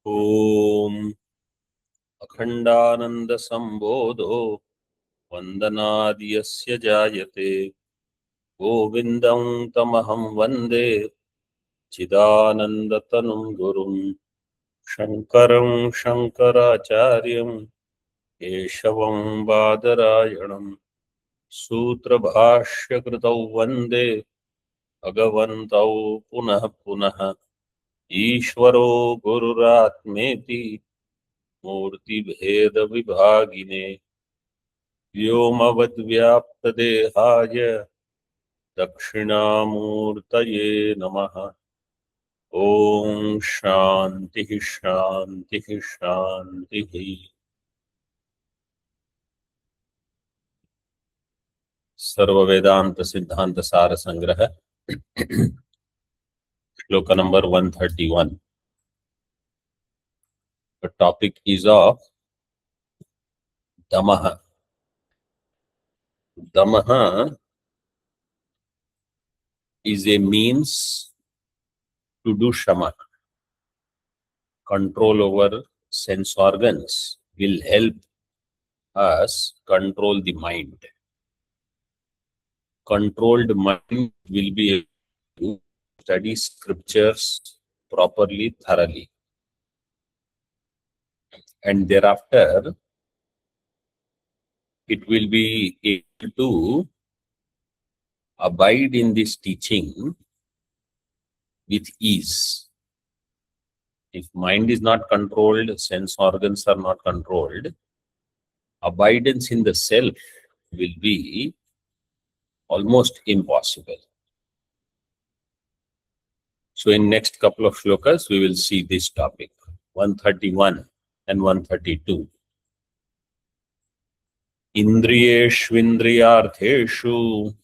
ॐ अखण्डानन्द सम्बोधो वन्दनादि यस्य जायते गोविन्दं तमहं वन्दे चिदानन्दतनुं गुरुं शङ्करं शङ्कराचार्यं केशवं बादरायणं सूत्रभाष्यकृतौ वन्दे भगवन्तौ पुनः पुनः ईश्वरो गुरुरात्मेति मूर्तिभेदविभागिने व्योमवद्व्याप्तदेहाय दक्षिणामूर्तये नमः। ॐ शान्तिः शान्तिः शान्तिः। सर्ववेदांत सिद्धांत सार संग्रह श्लोक number 131. The topic is of Dama. Dama is a means to do Śama. Control over sense organs will help us control the mind. Controlled mind will be able to study scriptures properly, thoroughly. And thereafter, it will be able to abide in this teaching with ease. If mind is not controlled, sense organs are not controlled, abidance in the self will be almost impossible. So in next couple of shlokas, we will see this topic, 131 and 132. Indriyeshvindriyartheshu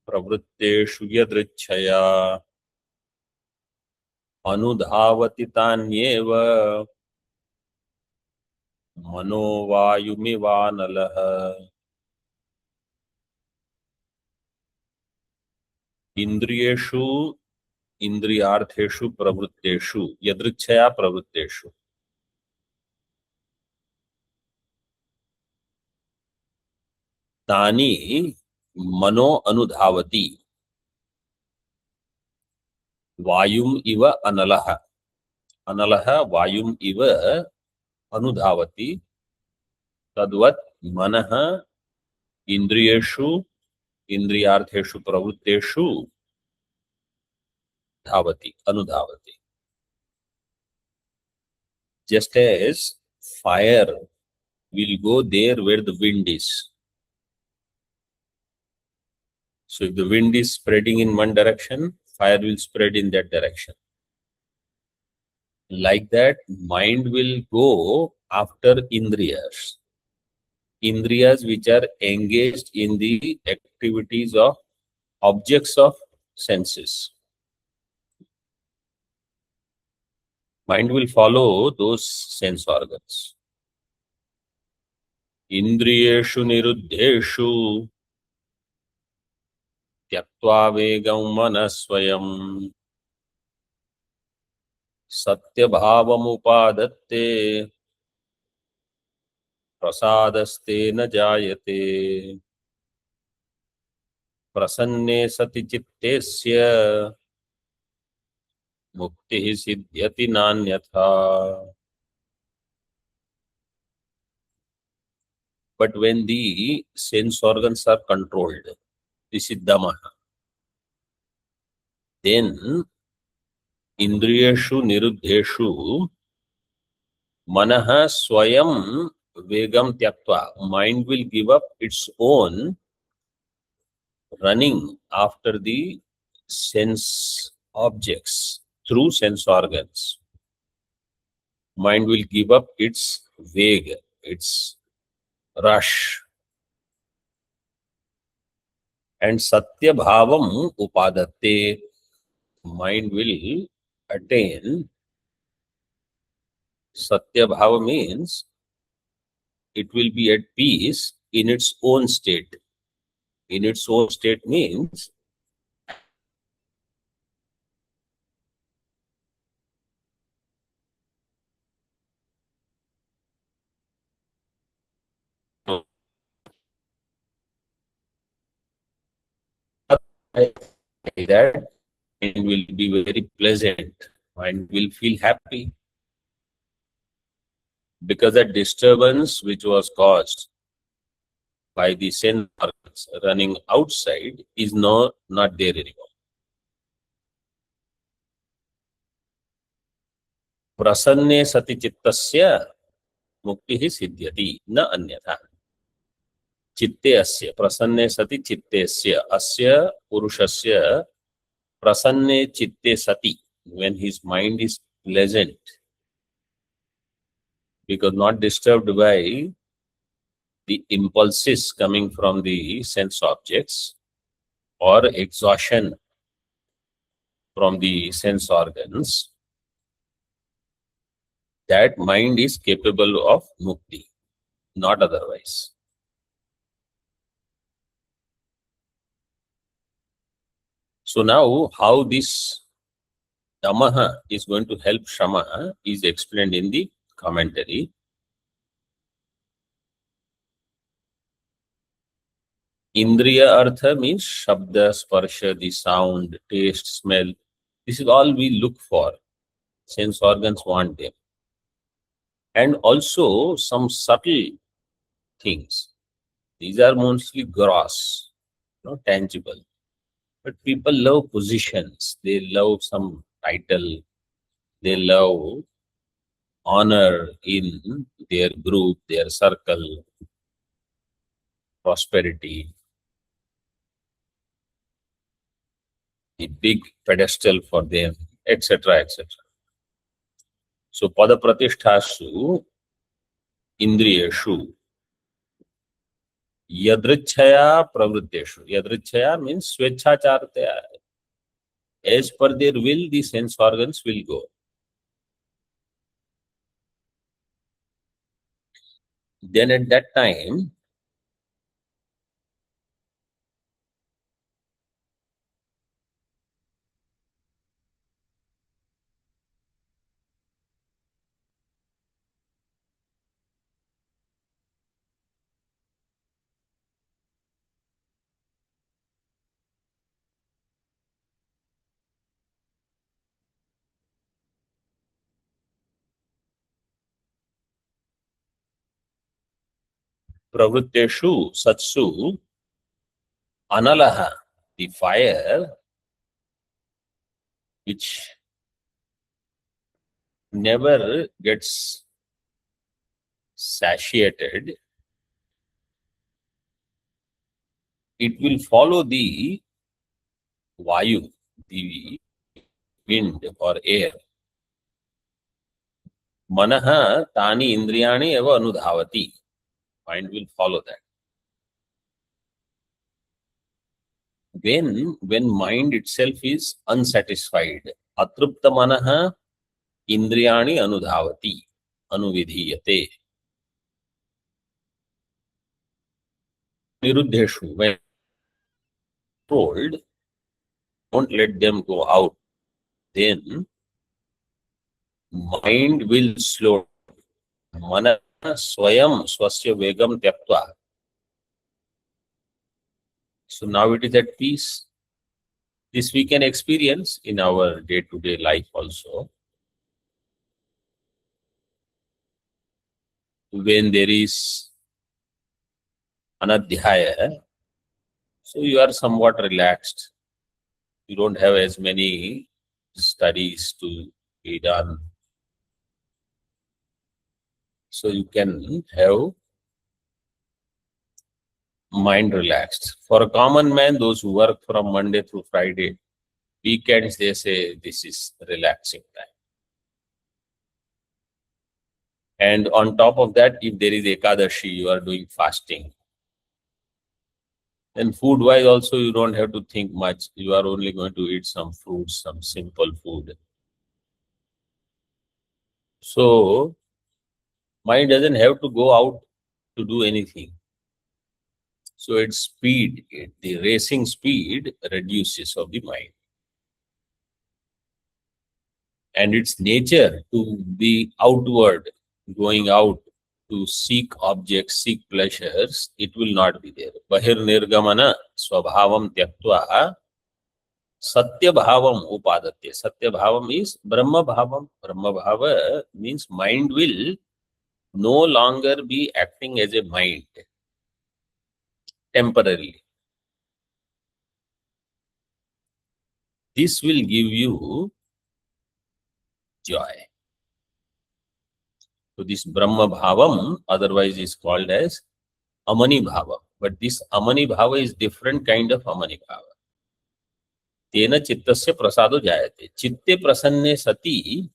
pravritteshu yadrichaya anudhavati tanyeva mano vāyumivanalaha. Indriyeshu indriyartheshu pravritteshu yadrichaya pravritteshu. Tani mano anudhavati vāyum iva analaha. Analaha vāyum iva anudhavati tadvat manaha indriyeshu indriyartheshu pravritteshu dhavati, anudhavati. Just as fire will go there where the wind is. So if the wind is spreading in one direction, fire will spread in that direction. Like that, mind will go after indriyas. Indriyas which are engaged in the activities of objects of senses. Mind will follow those sense organs. Indriyeshu niruddheshu tyaktva vegam manasvayam satyabhavam upadatte prasādaste na jayate prasanne sati cittesya mukti siddhyati nanyatha. But when the sense organs are controlled, this is Dama, then Indriyeshu niruddheshu manaha swayam vegam tyaktva. Mind will give up its own running after the sense objects through sense organs. Mind will give up its veg, its rush. And satya bhavam upadatte. Mind will attain satya bhava, means it will be at peace in its own state. In its own state means, that mind will be very pleasant, mind will feel happy, because that disturbance which was caused by the sense organs running outside is not there anymore. Prasanne sati chittasya muktihi siddhyati na anyatha. Chitte asya prasanne sati chittesya asya purushasya prasanne chitte sati, when his mind is pleasant, because not disturbed by the impulses coming from the sense objects or exhaustion from the sense organs, that mind is capable of mukti, not otherwise. So now, how this Dama is going to help Śama is explained in the commentary. Indriya-artha means Shabda, Sparsha, the sound, taste, smell. This is all we look for. Sense organs want them. And also some subtle things. These are mostly gross, tangible. But people love positions. They love some title. They love honor in their group, their circle, prosperity, the big pedestal for them, etc., etc. So, pada pratisthashu indriyeshu yadrichaya pravritteshu. Yadrichaya means swechhachartaya. As per their will, the sense organs will go. Then at that time, pravritteshu satsu analaha, the fire which never gets satiated, it will follow the Vāyu, the wind or air. Manaha tani indriyani eva anudhavati. Mind will follow that. When mind itself is unsatisfied, atrupta manaha indriyani anudhavati, anuvidhiyate. Niruddheshu, when told, don't let them go out, then mind will slow. Mana swayam swasya vegam tyaktva. So now it is at peace. This we can experience in our day-to-day life also. When there is anadhyaya, so you are somewhat relaxed. You don't have as many studies to be done. So you can have mind relaxed. For a common man, those who work from Monday through Friday, weekends, they say this is relaxing time. And on top of that, if there is Ekadashi, you are doing fasting. And food-wise also, you don't have to think much. You are only going to eat some fruits, some simple food. So, mind doesn't have to go out to do anything. So, its speed, the racing speed reduces of the mind. And its nature to be outward, going out to seek objects, seek pleasures, it will not be there. Bahir-gavanam swabhavam tyaktva Satya bhavam upadatya. Satya bhavam is Brahma bhavam. Brahma bhava means mind will no longer be acting as a mind temporarily. This will give you joy. So this Brahma bhavam otherwise is called as Amani bhava. But this Amani bhava is different kind of Amani bhava. तेन चित्तस्य प्रसादो जायते. चित्ते प्रसन्ने सति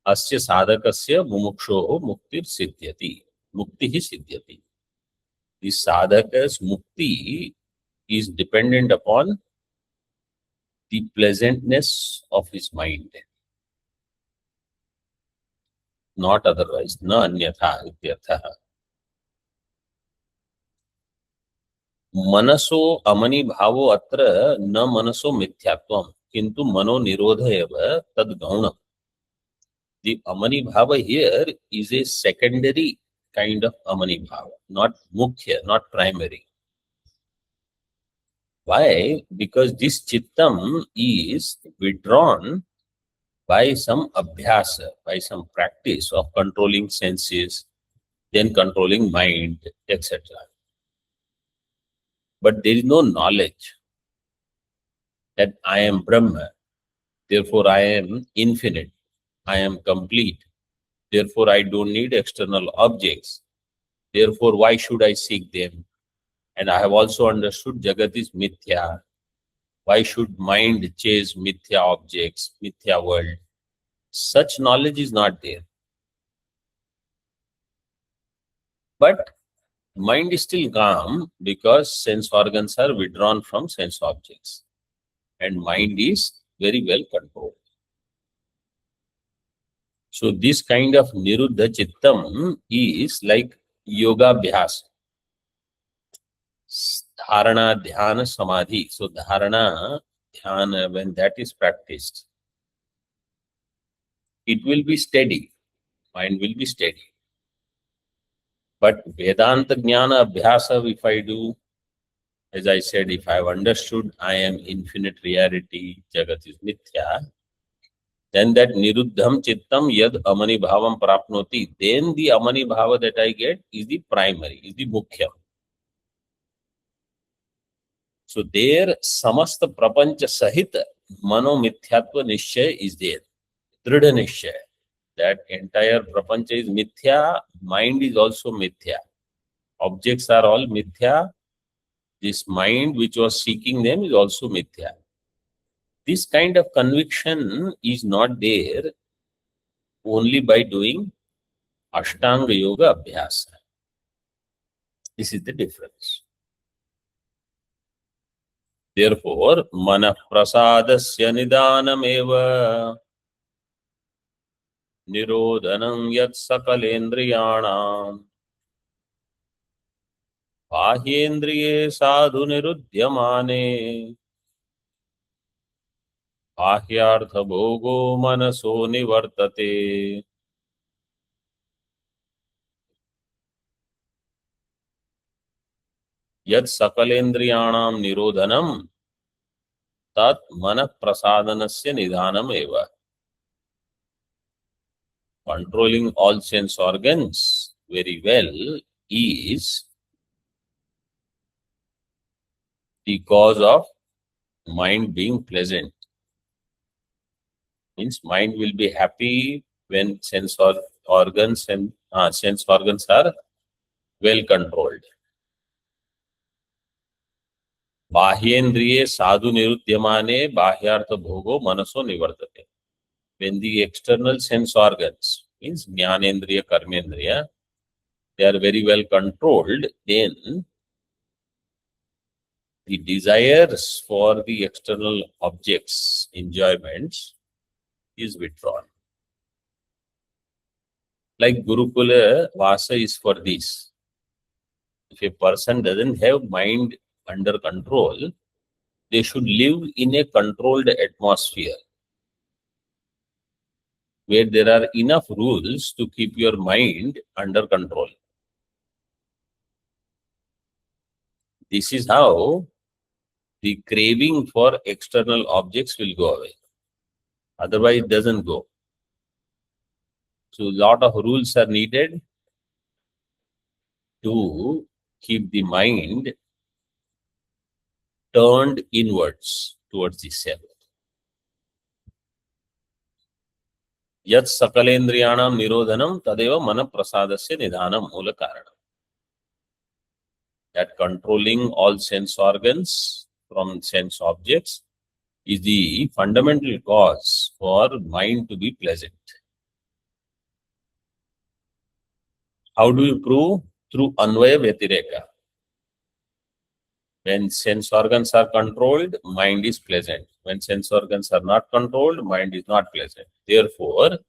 अस्य साधकस्य मुमुक्षोः मुक्तिर् सिद्ध्यति. मुक्तिः सिद्ध्यति. This sadhaka's mukti is dependent upon the pleasantness of his mind, not otherwise. Na anyatha ityarthah. मनसो अमनि भावो अत्र न मनसो मिथ्यात्वम किंतु मनो निरोध एव तद गौणम. The amani bhava here is a secondary kind of amani bhava, not mukhya, not primary. Why? Because this chittam is withdrawn by some abhyasa, by some practice of controlling senses, then controlling mind, etc. But there is no knowledge that I am Brahma, therefore I am infinite, I am complete, therefore I don't need external objects, therefore why should I seek them? And I have also understood Jagat is mithya. Why should mind chase mithya objects, mithya world? Such knowledge is not there. But mind is still calm because sense organs are withdrawn from sense objects. And mind is very well controlled. So this kind of niruddha chittam is like yoga abhyas. Dharana, dhyana, samadhi. So dharana, dhyana, when that is practiced, it will be steady. Mind will be steady. But Vedanta Jnana Abhyasa, if I do, as I said, if I have understood I am infinite reality, Jagat is mithya, then that niruddham chittam yad amani bhavam prapnoti, then the amani bhava that I get is the primary, is the mukhya. So there samasta prapancha sahita mano mithyatva nishchay is there. Dridha nishchay. That entire prapancha is mithya, mind is also mithya. Objects are all mithya. This mind which was seeking them is also mithya. This kind of conviction is not there only by doing Ashtanga Yoga Abhyasa. This is the difference. Therefore, Mana Prasadasya Nidanam eva Nirodhanam yat sakalendriyanam Bahyendriye sadhu niruddhyamane Bahyartha bhogo manaso nivartate. Yat sakalendriyanam nirodhanam tat mana prasadanasya nidhanam eva. Controlling all sense organs very well is the cause of mind being pleasant. Means mind will be happy when sense organs are well controlled. Bahyendriye sadhu niruddhyamane bahyartha bhogo manaso nivartate. When the external sense organs, means jnanendriya, karmendriya, they are very well controlled, then the desires for the external objects, enjoyments, is withdrawn. Like Gurukula Vasa is for this. If a person doesn't have mind under control, they should live in a controlled atmosphere where there are enough rules to keep your mind under control. This is how the craving for external objects will go away. Otherwise, it doesn't go. So, a lot of rules are needed to keep the mind turned inwards towards the self. Yat sakalendriyanam nirodhanam tadeva mana prasadasya nidhanam mula karanam. That controlling all sense organs from sense objects is the fundamental cause for mind to be pleasant. How do you prove? Through anvaya vyatireka. When sense organs are controlled, mind is pleasant. When sense organs are not controlled, mind is not pleasant. Therefore,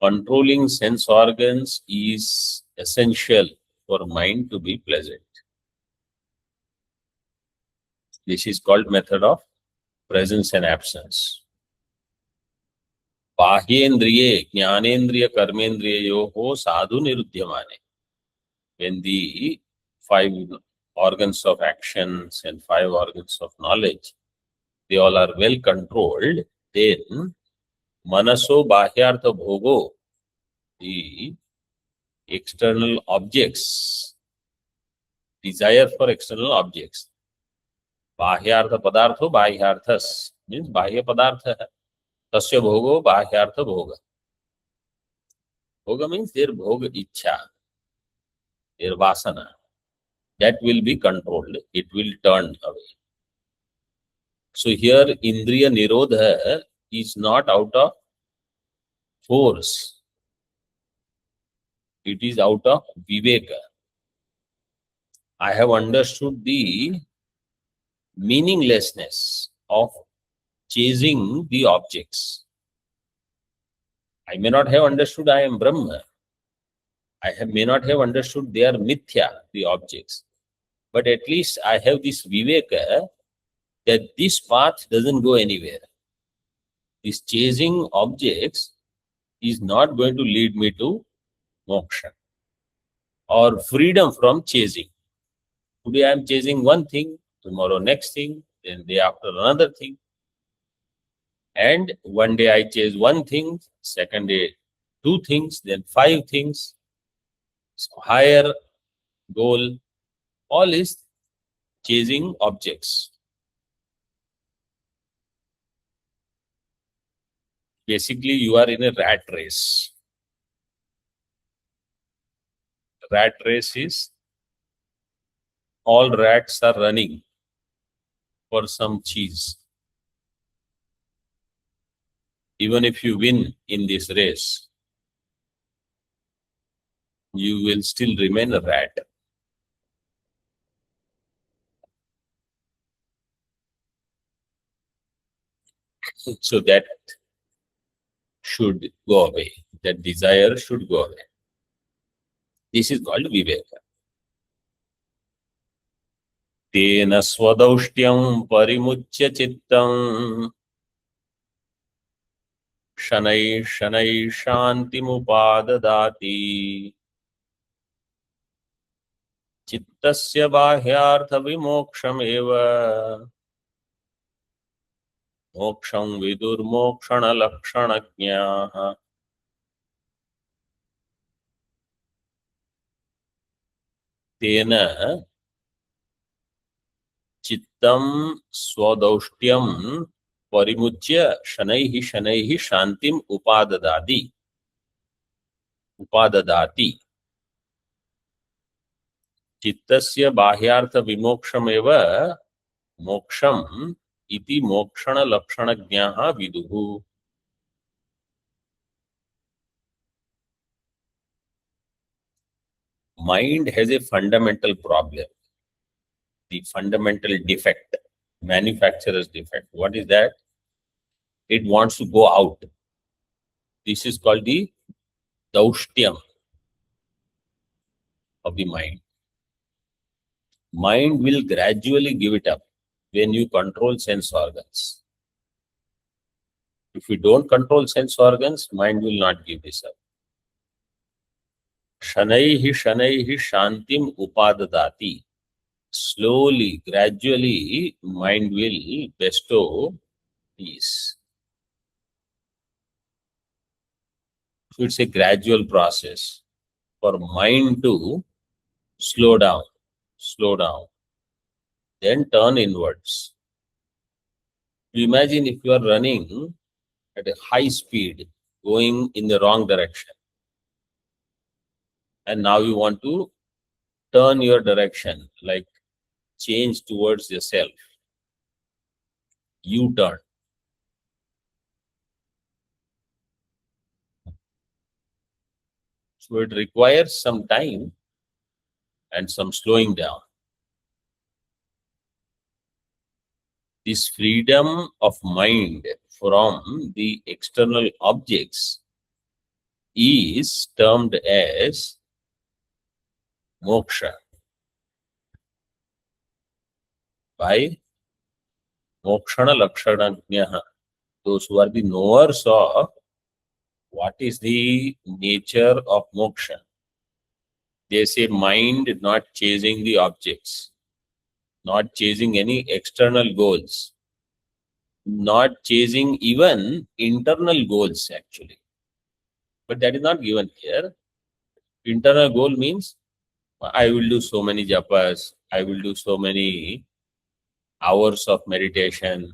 controlling sense organs is essential for mind to be pleasant. This is called method of presence and absence. Bahyendriye, jnanendriya, karmendriyayoho sadhu niruddhyamane. When the 5 organs of actions and 5 organs of knowledge, they all are well controlled, then manaso bahyartha bhogo, the external objects, desire for external objects. Bahyartha padartho bahyarthas means bahya padartha. Tasya bhogo bahyartha bhoga. Bhoga means their bhoga ichha, their vasana. That will be controlled. It will turn away. So here Indriya-nirodha is not out of force. It is out of viveka. I have understood the meaninglessness of chasing the objects. I may not have understood I am Brahma. May not have understood they are mithya, the objects. But at least I have this viveka that this path doesn't go anywhere. This chasing objects is not going to lead me to moksha or freedom from chasing. Today I am chasing one thing, tomorrow next thing, then day after another thing. And one day I chase one thing, second day 2 things, then 5 things. So higher goal, all is chasing objects. Basically, you are in a rat race. Rat race is all rats are running for some cheese. Even if you win in this race, you will still remain a rat. So that should go away. That desire should go away. This is called viveka. Tena swadauṣṭyam parimucya chittam shanai shanai shantimupadadati chittasya bahyartha vimokṣameva mokṣam vidurmokṣana lakshanajñāः. Tena chittam swadauṣṭyam parimucya shanaihi shanaihi shantim upadadati. Chittasya bahyartha vimokṣameva mokṣam iti mokṣana lakshanajñāः viduhu. Mind has a fundamental problem, the fundamental defect, manufacturer's defect. What is that? It wants to go out. This is called the Dauṣṭyam of the mind. Mind will gradually give it up when you control sense organs. If you don't control sense organs, mind will not give this up. Shanaihi shanaihi shantim upadadati. slowly, gradually, mind will bestow peace. So it's a gradual process for mind to slow down, then turn inwards. You imagine if you are running at a high speed, going in the wrong direction, and now you want to turn your direction, like change towards yourself. You turn. So it requires some time and some slowing down. This freedom of mind from the external objects is termed as moksha by mokshana lakshanajñah, those who are the knowers of what is the nature of moksha. They say mind not chasing the objects, not chasing any external goals, not chasing even internal goals actually. But that is not given here. Internal goal means I will do so many japas, I will do so many hours of meditation.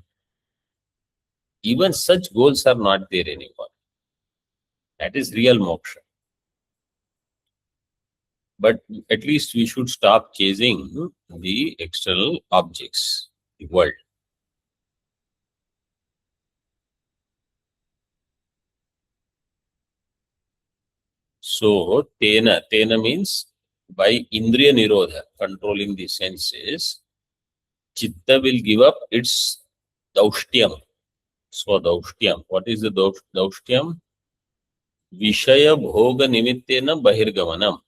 Even such goals are not there anymore. That is real moksha. But at least we should stop chasing the external objects, the world. So, tena means by Indriya-nirodha, controlling the senses, chitta will give up its Dauṣṭyam. So, Dauṣṭyam. What is the Dauṣṭyam? Vishaya bhoga nimittena Bahir-gavanam.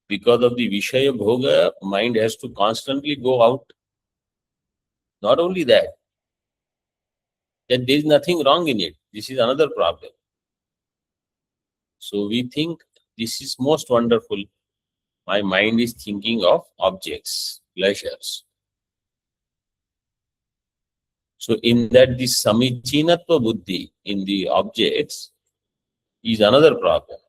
Because of the Vishaya bhoga, mind has to constantly go out. Not only that there is nothing wrong in it. This is another problem. So we think this is most wonderful. My mind is thinking of objects, pleasures. So in that, the samichinatva buddhi in the objects is another problem.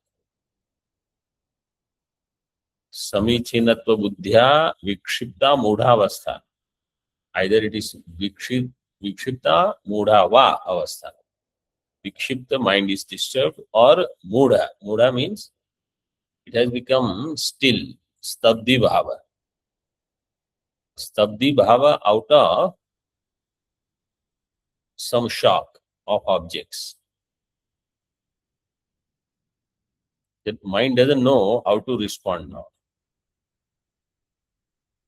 Samichinatva buddhya vikshipta mudha-avastha. Either it is vikshipta mudha-va avastha. Vikshipta, mind is disturbed, or mudha. Mudha means it has become still, stabdi bhava. Stabdi bhava out of some shock of objects. That mind doesn't know how to respond now.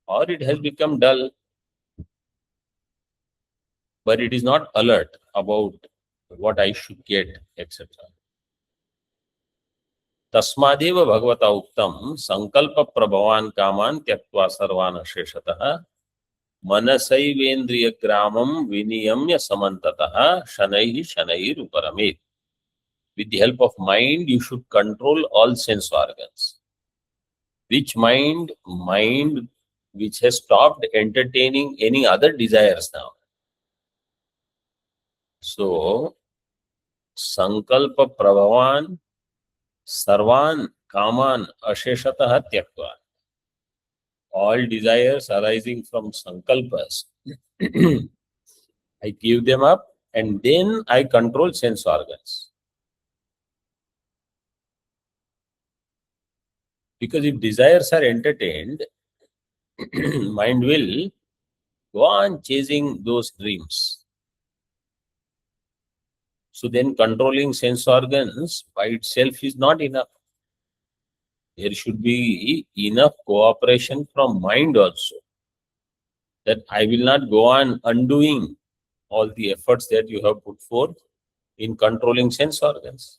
Or it has become dull, but it is not alert about what I should get, etc. Tasmadeva bhagavata uktam sankalpa prabhavan kaman tyaktva sarvan asheshatah manasaivendriya gramam viniyamya samantatah shanaihi uparamit. With the help of mind, you should control all sense organs. Which mind? Mind which has stopped entertaining any other desires now. So, sankalpa prabhavan sarvan kaman asheshatah tyaktva. All desires arising from sankalpas, I give them up and then I control sense organs. Because if desires are entertained, mind will go on chasing those dreams. So then controlling sense organs by itself is not enough. There should be enough cooperation from mind also. That I will not go on undoing all the efforts that you have put forth in controlling sense organs.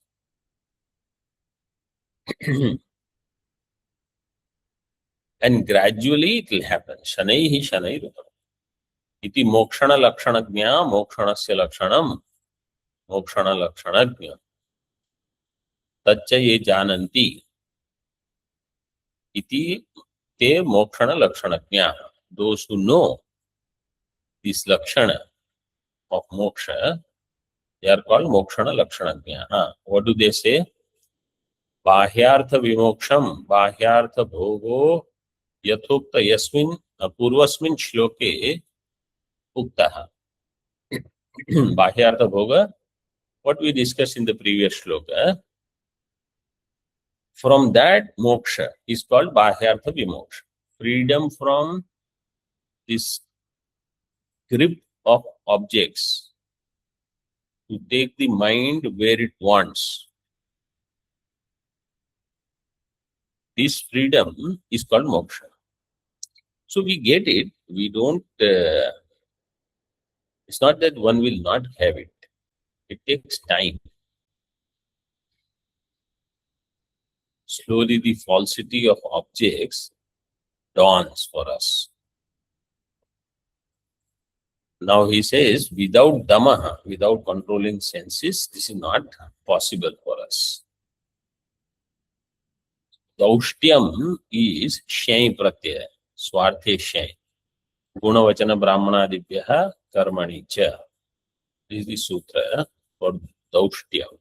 And gradually it will happen. Shanaihi. Iti mokshana lakshanajñā mokshanasya lakshanam mokshana lakshanajñā tacca ye jananti iti Te mokshana lakshanajñā. Those who know this lakshana of moksha, they are called mokshana lakshanajñā. What do they say? Bahyartha vimoksham, bahyartha bhogo, yathokta yasmin purvasmin shloke uktaha. Bahyartha bhoga, what we discussed in the previous shloka, from that moksha is called Bahyartha Vimoksha. Freedom from this grip of objects to take the mind where it wants. This freedom is called moksha. So we get it. We don't, it's not that one will not have it. It takes time. Slowly the falsity of objects dawns for us. Now he says, without Dama, without controlling senses, this is not possible for us. Dauṣṭyam is Śyai pratyaya, Swarthe Śyai. Gunavachana Brahmanadibhyaha Karmani cha. This is the sutra for Dauṣṭyam.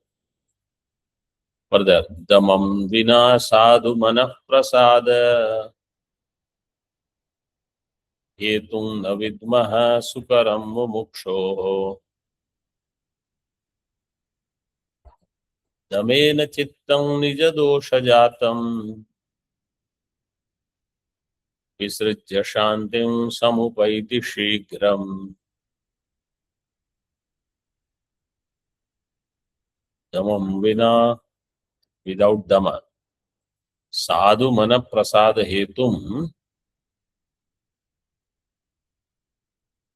Further, Damam vina sadhu manah prasāda hetung na vidmaha sukaram mumuksho damena chittam nija dosha jatam visrujya shantim samupaiti shigram. Damam vina, without Dama, sadhu mana prasada hetum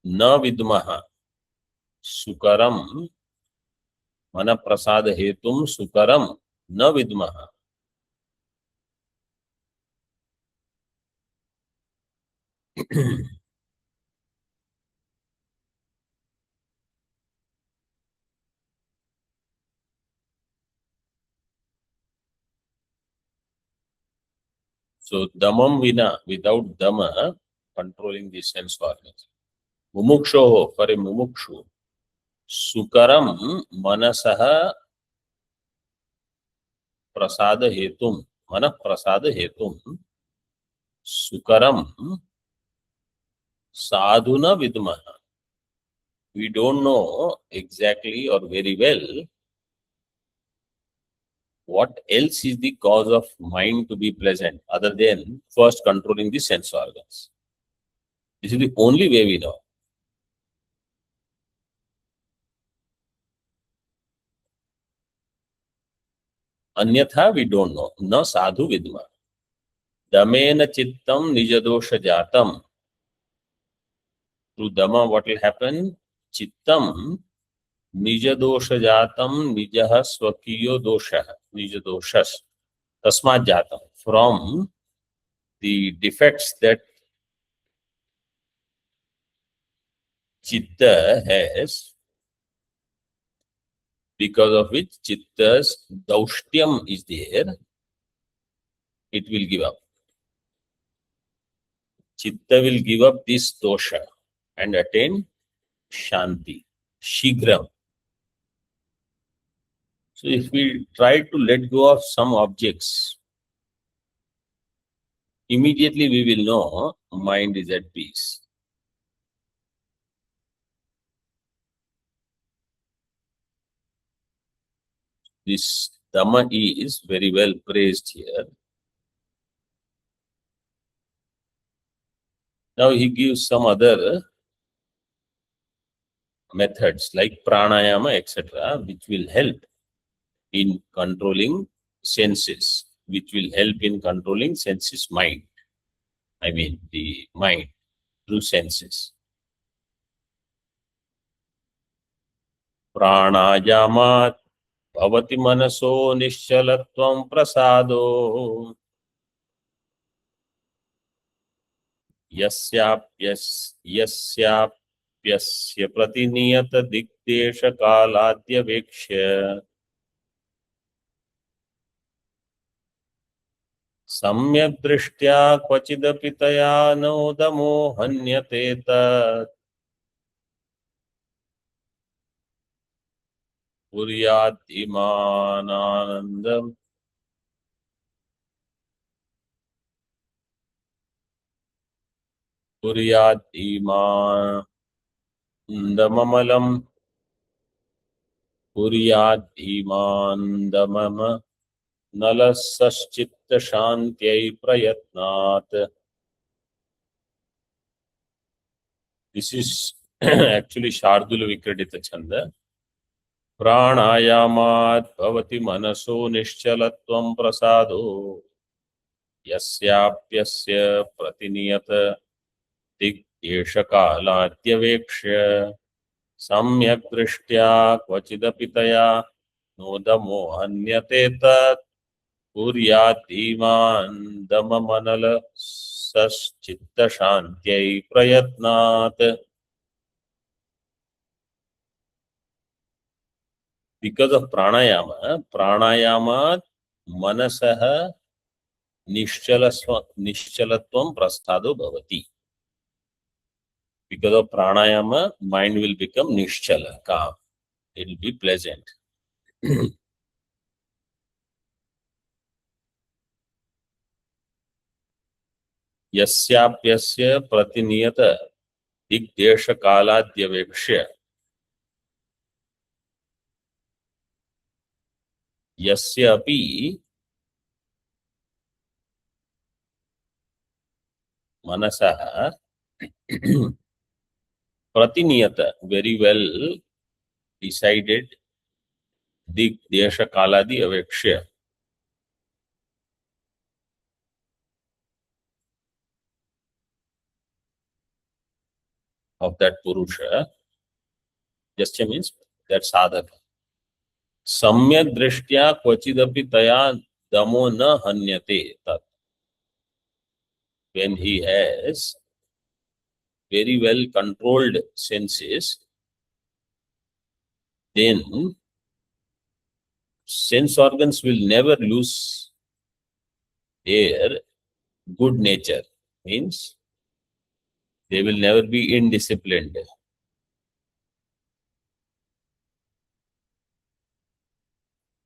na vidmaha sukaram, mana prasada hetum sukaram na vidmaha. So Damam vina, without Dama, controlling the sense organs. Mumuksho, for a mumukshu, sukaram manasaha prasada hetum, mana prasada hetum, sukaram sadhuna vidmaha. We don't know exactly or very well what else is the cause of mind to be pleasant other than first controlling the sense organs. This is the only way we know. Anyatha, we don't know. Na sadhu vidma. Damena chittam nijadosha jatam. Through Dama, what will happen? Chittam nijadosha jatam nijaha swakiyo dosha. Nijadoshas. Tasmat jatam. From the defects that Chitta has, because of which Chitta's Dauṣṭyam is there, it will give up. Chitta will give up this dosha and attain Shanti, Shigram. So if we try to let go of some objects, immediately we will know mind is at peace. This Dhamma is very well praised here. Now he gives some other methods like pranayama, etc., which will help in controlling senses, which will help in controlling senses mind. I mean the mind through senses. Pranayamat bhavati manaso nishchalatvam prasado yasyapyasya pratiniyata diktesha kaladya. 。सम्यक् दृष्ट्या क्वचिदपि तया नोदमो हन्यते तत् कुर्यात् इमानानन्दम् कुर्यात् इमानन्दममलम् कुर्यात् इमानन्दमम नलसश्चित्तशान्त्यै प्रयत्नात्. This is actually Shardula Vikradita Chanda. Prāṇāyāmāt bhavati manaso niṣcalatvam prasādo yasyāpyasya pratiniyata digyeshakālādyavekṣya samyak drishtyā kvachidapi taya nodamo hanyate tat kuryāt dhīmān damamanala saschitta shantyai prayatnāt. Because of pranayama manasaha nishchalatvam prasado bhavati. Because of pranayama, mind will become nishchala, calm. It will be pleasant. Yasyapyasya pratiniyata digdesha kaladhyavekshya yasya api manasaha pratiniyata, very well decided, digdesha kaladi avekshya, of that Purusha. Jasya means that sadhaka. Samyak drishtya kvachidapi taya damo na hanyate tat. When he has very well controlled senses, then sense organs will never lose their good nature. Means they will never be indisciplined.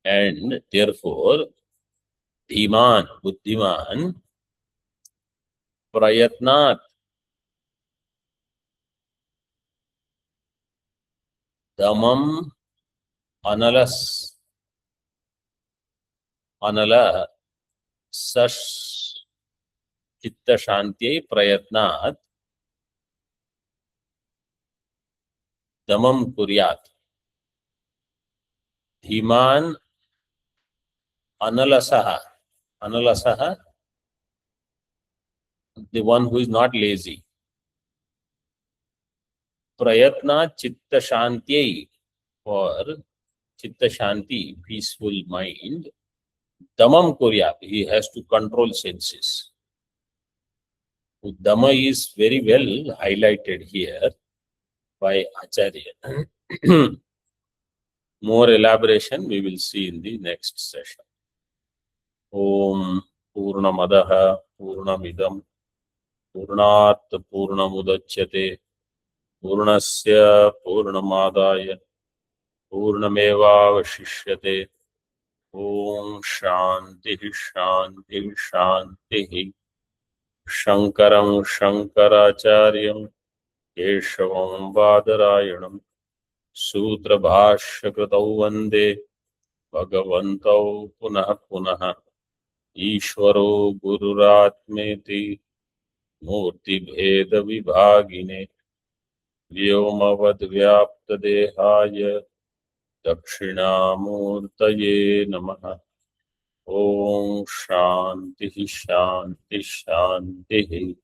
And therefore, Dhiman, Buddhiman, Prayatnat, Damam, Analas, Anala, Sash, Chitta Shantyai, Prayatnat, Damam Kuryat. Dhiman, Analasaha. Analasaha, the one who is not lazy. Prayatna Chitta Shantyai, for Chitta Shanti, peaceful mind. Damam Kuryat, he has to control senses. Dama is very well highlighted here by Acharya. More elaboration we will see in the next session. Om Purnamadaha Purnamidam Purnat Purnamudachyate Purnasya Purnamadaya Purnamevavashishyate. Om Shanti Shanti Shanti. Shankaram Shankaracharyam Keshavam Badarayanam Sutra Bhashya Kritau Vande Bhagavantau Punah Punah Ishvaro Gururatmeti Murti Bheda Vibhagine Vyomavad Vyapta Dehaya Dakshinamurtaye Namaha. Om Shanti Shanti Shanti.